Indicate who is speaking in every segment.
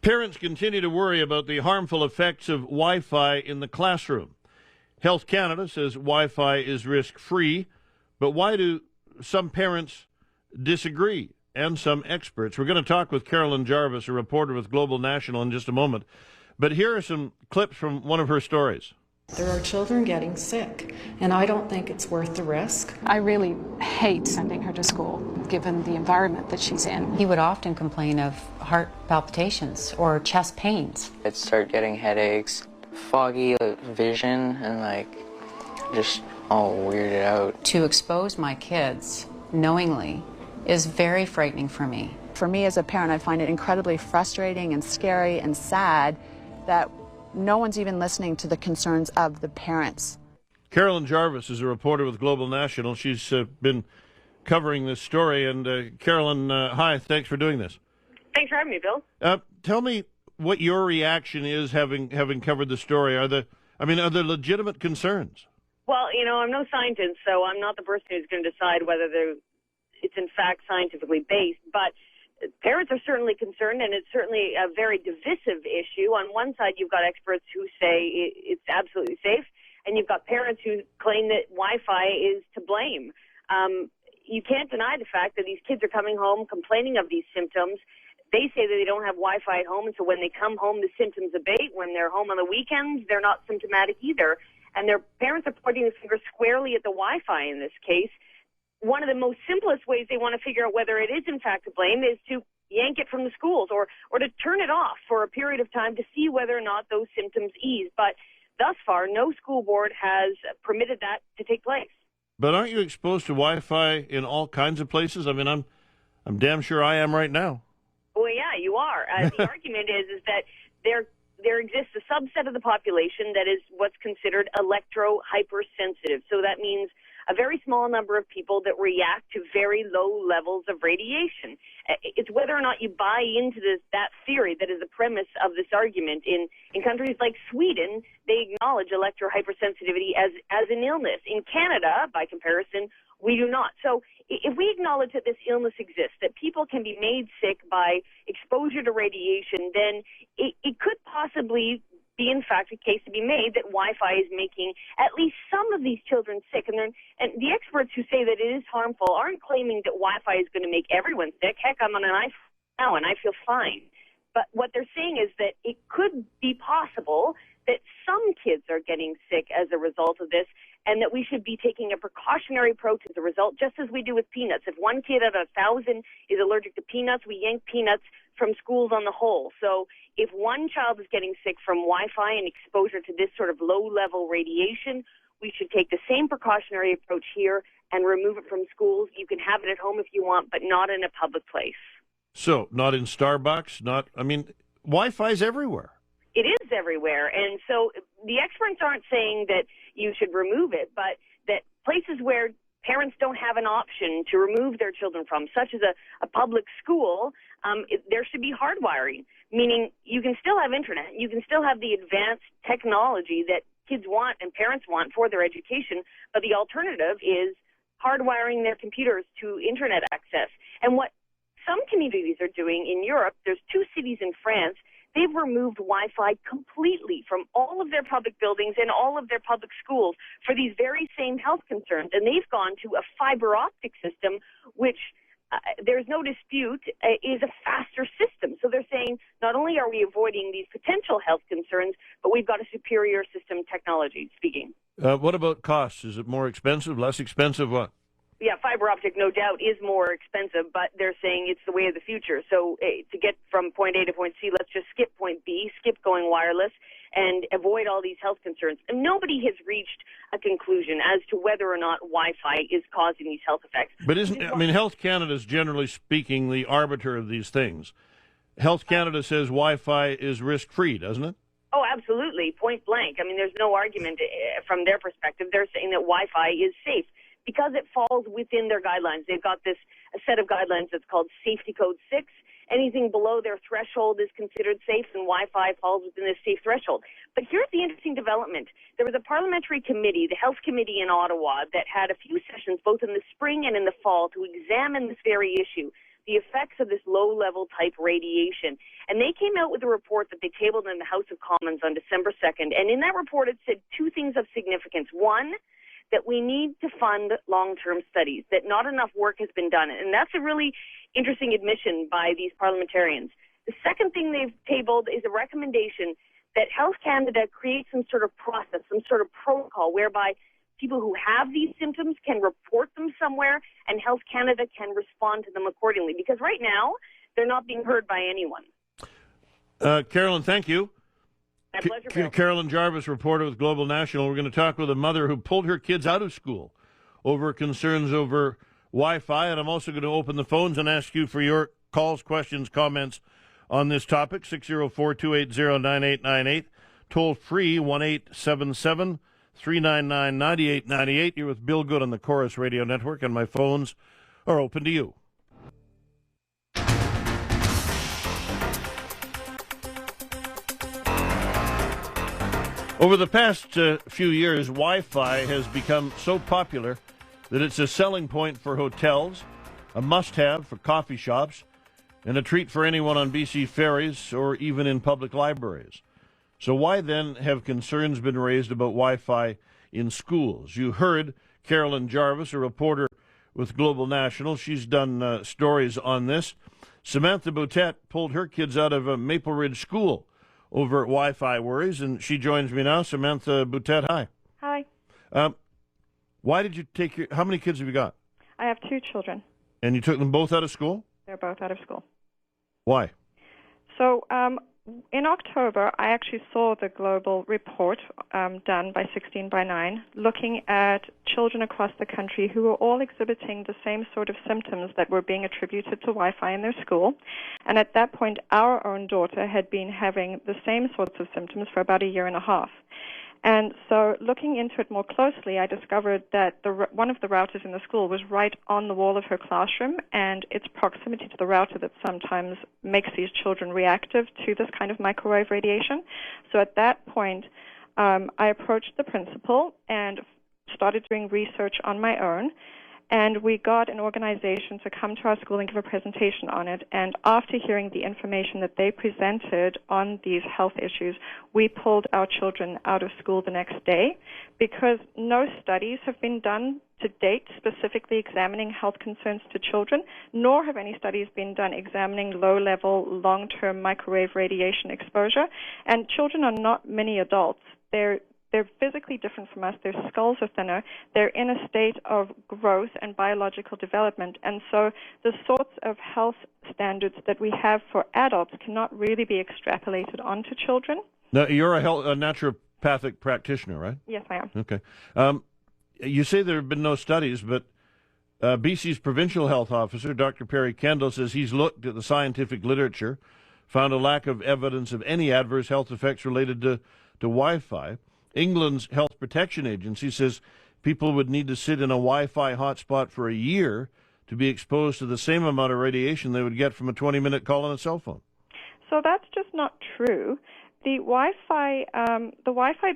Speaker 1: Parents continue to worry about the harmful effects of Wi-Fi in the classroom. Health Canada says Wi-Fi is risk-free, but why do some parents disagree, and some experts? We're going to talk with Carolyn Jarvis, a reporter with Global National, in just a moment. But here are some clips from one of her stories.
Speaker 2: There are children getting sick, and I don't think it's worth the risk.
Speaker 3: I really hate sending her to school, given the environment that she's in.
Speaker 4: He would often complain of heart palpitations or chest pains.
Speaker 5: I'd start getting headaches, foggy vision, and just all weirded out.
Speaker 4: To expose my kids knowingly is very frightening for me.
Speaker 6: For me as a parent, I find it incredibly frustrating and scary and sad that no one's even listening to the concerns of the parents.
Speaker 1: Carolyn Jarvis is a reporter with Global National. She's been covering this story. And Carolyn, hi, thanks for doing this.
Speaker 7: Thanks for having me, Bill.
Speaker 1: Tell me what your reaction is, having covered the story. Are there legitimate concerns?
Speaker 7: Well, I'm no scientist, so I'm not the person who's going to decide whether it's in fact scientifically based, but parents are certainly concerned, and it's certainly a very divisive issue. On one side, you've got experts who say it's absolutely safe, and you've got parents who claim that Wi-Fi is to blame. You can't deny the fact that these kids are coming home complaining of these symptoms. They say that they don't have Wi-Fi at home, and so when they come home, the symptoms abate. When they're home on the weekends, they're not symptomatic either. And their parents are pointing the finger squarely at the Wi-Fi in this case. One of the most simplest ways they want to figure out whether it is in fact to blame is to yank it from the schools or to turn it off for a period of time to see whether or not those symptoms ease. But thus far, no school board has permitted that to take place. But
Speaker 1: aren't you exposed to Wi-Fi in all kinds of places? I mean, I'm damn sure I am right now.
Speaker 7: Well, yeah, you are. The argument is that there exists a subset of the population that is what's considered electro-hypersensitive. So that means a very small number of people that react to very low levels of radiation. It's whether or not you buy into that theory that is the premise of this argument. In countries like Sweden, they acknowledge electrohypersensitivity as an illness. In Canada, by comparison, we do not. So if we acknowledge that this illness exists, that people can be made sick by exposure to radiation, then it could possibly be, in fact, a case to be made that Wi-Fi is making at least some of these children sick. And the experts who say that it is harmful aren't claiming that Wi-Fi is going to make everyone sick. Heck, I'm on an iPhone now, and I feel fine. But what they're saying is that it could be possible that some kids are getting sick as a result of this, and that we should be taking a precautionary approach as a result, just as we do with peanuts. If one kid out of 1,000 is allergic to peanuts, we yank peanuts from schools on the whole. So if one child is getting sick from Wi-Fi and exposure to this sort of low-level radiation, we should take the same precautionary approach here and remove it from schools. You can have it at home if you want, but not in a public place.
Speaker 1: So, not in Starbucks, Wi-Fi's everywhere.
Speaker 7: It is everywhere. And so the experts aren't saying that you should remove it, but that places where parents don't have an option to remove their children from, such as a public school, there should be hardwiring, meaning you can still have internet, you can still have the advanced technology that kids want and parents want for their education, but the alternative is hardwiring their computers to internet access. And what some communities are doing in Europe, there's 2 cities in France, they've removed Wi-Fi completely from all of their public buildings and all of their public schools for these very same health concerns. And they've gone to a fiber optic system, which there's no dispute is a faster system. So they're saying not only are we avoiding these potential health concerns, but we've got a superior system technology speaking.
Speaker 1: What about costs? Is it more expensive, less expensive, what?
Speaker 7: Yeah, fiber optic, no doubt, is more expensive, but they're saying it's the way of the future. So to get from point A to point C, let's just skip point B, skip going wireless, and avoid all these health concerns. And nobody has reached a conclusion as to whether or not Wi-Fi is causing these health effects.
Speaker 1: But Health Canada is generally speaking the arbiter of these things. Health Canada says Wi-Fi is risk-free, doesn't it?
Speaker 7: Oh, absolutely, point blank. There's no argument from their perspective. They're saying that Wi-Fi is safe, because it falls within their guidelines. They've got a set of guidelines that's called Safety Code 6. Anything below their threshold is considered safe, and Wi-Fi falls within this safe threshold. But here's the interesting development. There was a parliamentary committee, the Health Committee in Ottawa, that had a few sessions both in the spring and in the fall to examine this very issue. the effects of this low-level type radiation. And they came out with a report that they tabled in the House of Commons on December 2nd. And in that report, it said two things of significance. One, that we need to fund long-term studies, that not enough work has been done. And that's a really interesting admission by these parliamentarians. The second thing they've tabled is a recommendation that Health Canada create some sort of process, some sort of protocol whereby people who have these symptoms can report them somewhere and Health Canada can respond to them accordingly. Because right now, they're not being heard by anyone.
Speaker 1: Carolyn, thank you.
Speaker 7: My pleasure, Bill.
Speaker 1: Carolyn Jarvis, reporter with Global National. We're going to talk with a mother who pulled her kids out of school over concerns over Wi-Fi. And I'm also going to open the phones and ask you for your calls, questions, comments on this topic. 604-280-9898. Toll free, 1-877-399-9898. You're with Bill Good on the Chorus Radio Network, and my phones are open to you. Over the past few years, Wi-Fi has become so popular that it's a selling point for hotels, a must-have for coffee shops, and a treat for anyone on BC ferries or even in public libraries. So why then have concerns been raised about Wi-Fi in schools? You heard Carolyn Jarvis, a reporter with Global National. She's done stories on this. Samantha Boutet pulled her kids out of a Maple Ridge school over Wi-Fi worries, and she joins me now. Samantha Boutet, hi.
Speaker 8: Hi.
Speaker 1: Why did you take how many kids have you got?
Speaker 8: I have two children.
Speaker 1: And you took them both out of school?
Speaker 8: They're both out of school.
Speaker 1: Why?
Speaker 8: So in October, I actually saw the global report done by 16 by 9 looking at children across the country who were all exhibiting the same sort of symptoms that were being attributed to Wi-Fi in their school. And at that point, our own daughter had been having the same sorts of symptoms for about a year and a half. And so looking into it more closely, I discovered that one of the routers in the school was right on the wall of her classroom, and it's proximity to the router that sometimes makes these children reactive to this kind of microwave radiation. So at that point, I approached the principal and started doing research on my own. And we got an organization to come to our school and give a presentation on it. And after hearing the information that they presented on these health issues, we pulled our children out of school the next day because no studies have been done to date specifically examining health concerns to children, nor have any studies been done examining low-level, long-term microwave radiation exposure. And children are not mini adults. They're physically different from us. Their skulls are thinner. They're in a state of growth and biological development. And so the sorts of health standards that we have for adults cannot really be extrapolated onto children.
Speaker 1: Now, you're a naturopathic practitioner, right?
Speaker 8: Yes, I am.
Speaker 1: Okay. You say there have been no studies, but BC's provincial health officer, Dr. Perry Kendall, says he's looked at the scientific literature, found a lack of evidence of any adverse health effects related to Wi-Fi. England's Health Protection Agency says people would need to sit in a Wi-Fi hotspot for a year to be exposed to the same amount of radiation they would get from a 20-minute call on a cell phone.
Speaker 8: So that's just not true. The Wi-Fi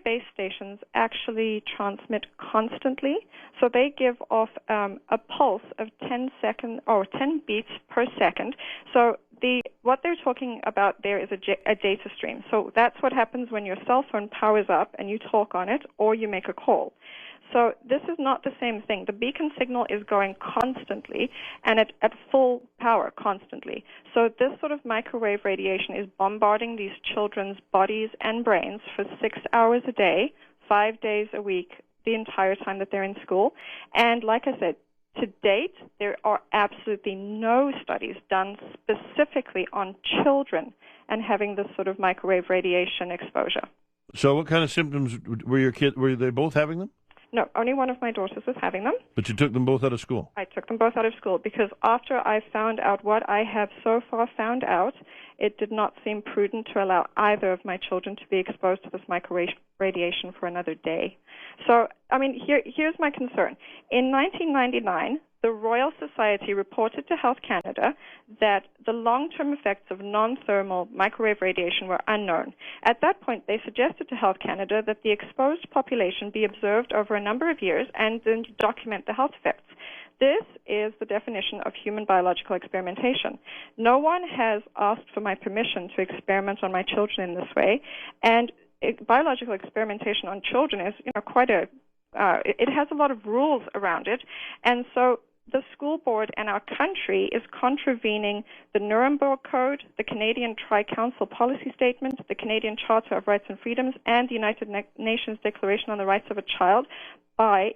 Speaker 8: base stations actually transmit constantly, so they give off a pulse of 10 beats per second. So what they're talking about there is a data stream. So that's what happens when your cell phone powers up and you talk on it or you make a call. So this is not the same thing. The beacon signal is going constantly and at full power constantly. So this sort of microwave radiation is bombarding these children's bodies and brains for 6 hours a day, 5 days a week, the entire time that they're in school. And like I said, to date, there are absolutely no studies done specifically on children and having this sort of microwave radiation exposure.
Speaker 1: So what kind of symptoms were they both having them?
Speaker 8: No, only one of my daughters was having them.
Speaker 1: But you took them both out of school?
Speaker 8: I took them both out of school because after I found out what I have so far found out, it did not seem prudent to allow either of my children to be exposed to this microwave radiation for another day. So, I mean, here's my concern. In 1999, the Royal Society reported to Health Canada that the long-term effects of non-thermal microwave radiation were unknown. At that point, they suggested to Health Canada that the exposed population be observed over a number of years and then document the health effects. This is the definition of human biological experimentation. No one has asked for my permission to experiment on my children in this way, and biological experimentation on children is, quite a it has a lot of rules around it, and so the school board and our country is contravening the Nuremberg Code, the Canadian Tri-Council Policy Statement, the Canadian Charter of Rights and Freedoms, and the United Nations Declaration on the Rights of a Child by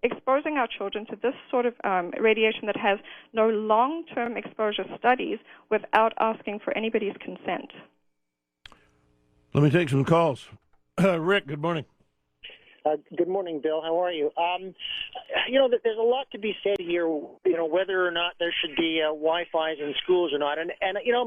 Speaker 8: exposing our children to this sort of radiation that has no long-term exposure studies without asking for anybody's consent.
Speaker 1: Let me take some calls. Rick, good morning.
Speaker 9: Good morning, Bill. How are you? There's a lot to be said here, whether or not there should be Wi-Fi's in schools or not. And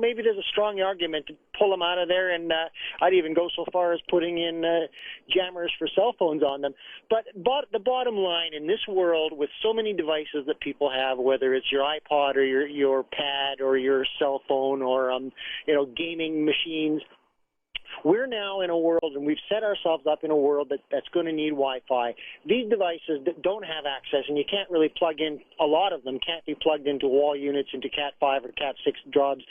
Speaker 9: maybe there's a strong argument to pull them out of there, and I'd even go so far as putting in jammers for cell phones on them. But the bottom line, in this world with so many devices that people have, whether it's your iPod or your pad or your cell phone or, gaming machines, we're now in a world, and we've set ourselves up in a world that's going to need Wi-Fi. These devices don't have access, and you can't really plug in. A lot of them can't be plugged into wall units, into Cat 5 or Cat 6 jobs.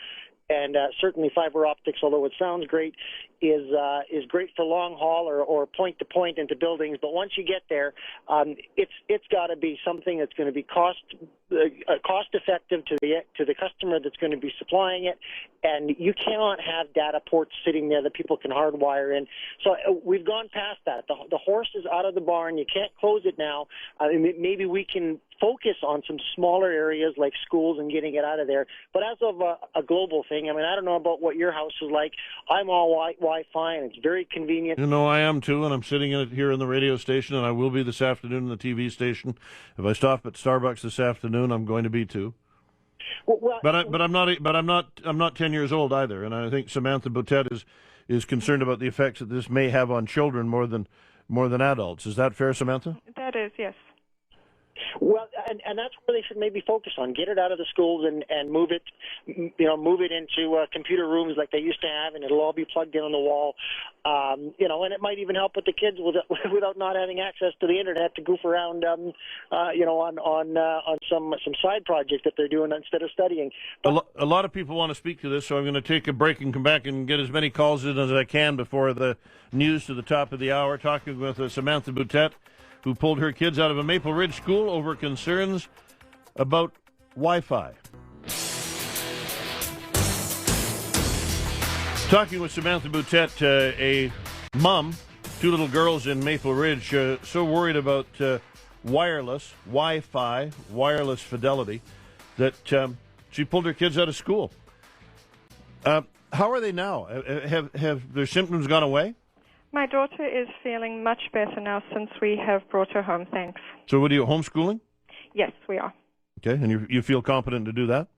Speaker 9: And certainly fiber optics, although it sounds great, is great for long haul or point to point into buildings. But once you get there, it's got to be something that's going to be cost effective to the customer that's going to be supplying it. And you cannot have data ports sitting there that people can hardwire in. So we've gone past that. The horse is out of the barn. You can't close it now. Maybe we can focus on some smaller areas like schools and getting it out of there. But as of a global thing, I don't know about what your house is like. I'm all Wi-Fi, and it's very convenient.
Speaker 1: I am too, and I'm sitting here in the radio station, and I will be this afternoon in the TV station. If I stop at Starbucks this afternoon, I'm going to be too. But I'm not 10 years old either, and I think Samantha Boutet is concerned about the effects that this may have on children more than adults. Is that fair, Samantha?
Speaker 8: That is, yes.
Speaker 9: Well, and that's where they should maybe focus on. Get it out of the schools and move it into computer rooms like they used to have, and it'll all be plugged in on the wall. And it might even help with the kids without not having access to the internet to goof around, on some side project that they're doing instead of studying. But
Speaker 1: a lot of people want to speak to this, so I'm going to take a break and come back and get as many calls in as I can before the news to the top of the hour. Talking with Samantha Boutet, who pulled her kids out of a Maple Ridge school over concerns about Wi-Fi. Talking with Samantha Boutet, a mom, 2 little girls in Maple Ridge, so worried about wireless, Wi-Fi, wireless fidelity, that she pulled her kids out of school. How are they now? Have their symptoms gone away?
Speaker 8: My daughter is feeling much better now since we have brought her home, thanks.
Speaker 1: So what are you, homeschooling?
Speaker 8: Yes, we are.
Speaker 1: Okay, and you feel competent to do that?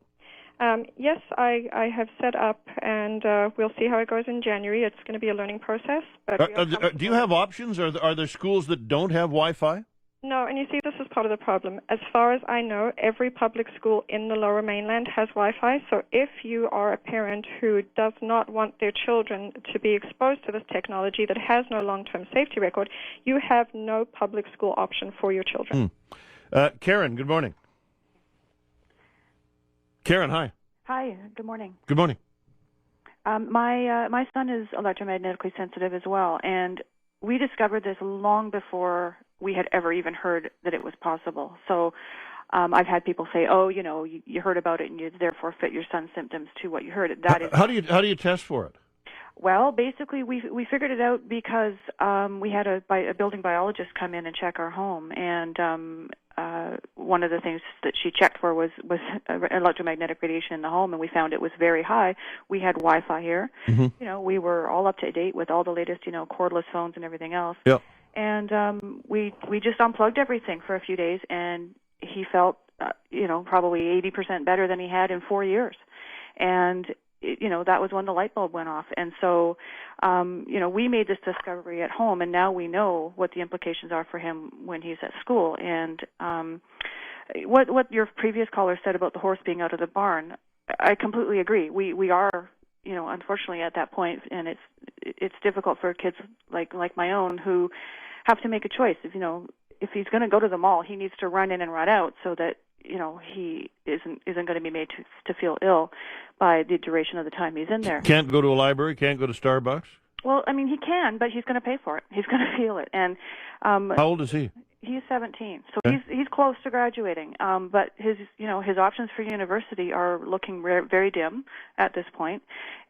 Speaker 8: Yes, I have set up, and we'll see how it goes in January. It's going to be a learning process. But
Speaker 1: do you have options? Are there schools that don't have Wi-Fi?
Speaker 8: No, and you see, this is part of the problem. As far as I know, every public school in the Lower Mainland has Wi-Fi, so if you are a parent who does not want their children to be exposed to this technology that has no long-term safety record, you have no public school option for your children.
Speaker 1: Karen, good morning. Karen, hi.
Speaker 10: Hi, good morning.
Speaker 1: Good morning.
Speaker 10: My son is electromagnetically sensitive as well, and we discovered this long before we had ever even heard that it was possible. So I've had people say, "Oh, you heard about it, and you therefore fit your son's symptoms to what you heard."
Speaker 1: How do you test for it?
Speaker 10: Well, basically, we figured it out because we had a building biologist come in and check our home, and one of the things that she checked for was electromagnetic radiation in the home, and we found it was very high. We had Wi-Fi here. Mm-hmm. We were all up to date with all the latest, cordless phones and everything else.
Speaker 1: Yep.
Speaker 10: And we just unplugged everything for a few days, and he felt, probably 80% better than he had in 4 years. And that was when the light bulb went off. And so, we made this discovery at home, and now we know what the implications are for him when he's at school. And what your previous caller said about the horse being out of the barn, I completely agree. We are, unfortunately at that point, and it's difficult for kids like my own who have to make a choice. If he's going to go to the mall, he needs to run in and run out so that he isn't going to be made to feel ill by the duration of the time he's in there.
Speaker 1: Can't go to a library, can't go to Starbucks?
Speaker 10: Well, he can, but he's going to pay for it. He's going to feel it. And
Speaker 1: how old is he?
Speaker 10: He's 17, so
Speaker 1: okay.
Speaker 10: he's close to graduating. But his options for university are looking very dim at this point.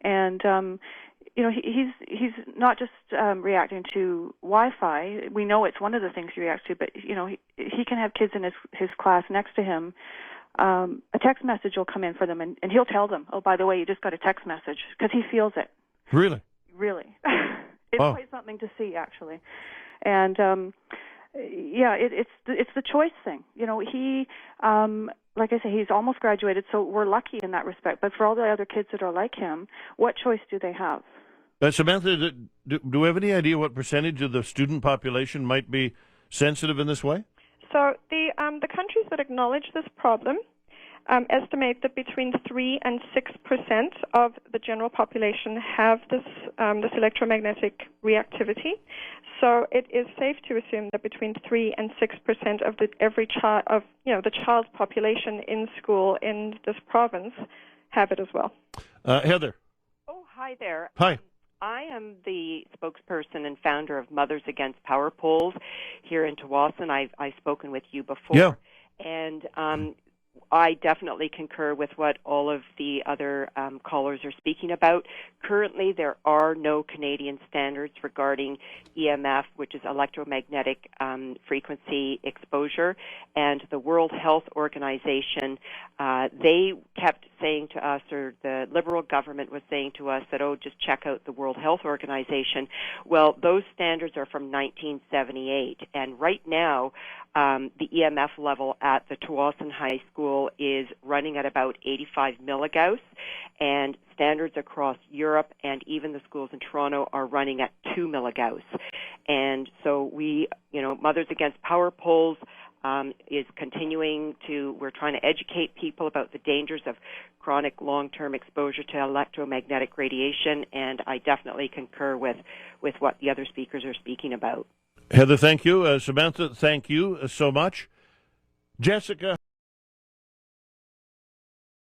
Speaker 10: And he's not just reacting to Wi-Fi. We know it's one of the things he reacts to, but he can have kids in his class next to him. A text message will come in for them, and he'll tell them, "Oh, by the way, you just got a text message," because he feels it.
Speaker 1: Really?
Speaker 10: Really. It's quite something to see, actually. And it's the choice thing. He, like I say, he's almost graduated, so we're lucky in that respect. But for all the other kids that are like him, what choice do they have?
Speaker 1: Samantha, do we have any idea what percentage of the student population might be sensitive in this way?
Speaker 8: So the countries that acknowledge this problem estimate that between 3 and 6% of the general population have this electromagnetic reactivity. So it is safe to assume that between 3 and 6% of the child's population in school in this province have it as well.
Speaker 1: Heather.
Speaker 11: Oh, hi there.
Speaker 1: Hi.
Speaker 11: I am the spokesperson and founder of Mothers Against Power Poles here in Tawasin. I've spoken with you before.
Speaker 1: Yeah.
Speaker 11: And I definitely concur with what all of the other callers are speaking about. Currently, there are no Canadian standards regarding EMF, which is electromagnetic frequency exposure, and the World Health Organization, they kept saying to us, or the Liberal government was saying to us that, just check out the World Health Organization. Well, those standards are from 1978, and right now, the EMF level at the Tawasin High School is running at about 85 milligauss, and standards across Europe and even the schools in Toronto are running at 2 milligauss. And so we, Mothers Against Power Poles is continuing we're trying to educate people about the dangers of chronic long-term exposure to electromagnetic radiation, and I definitely concur with what the other speakers are speaking about.
Speaker 1: Heather, thank you. Samantha, thank you so much. Jessica.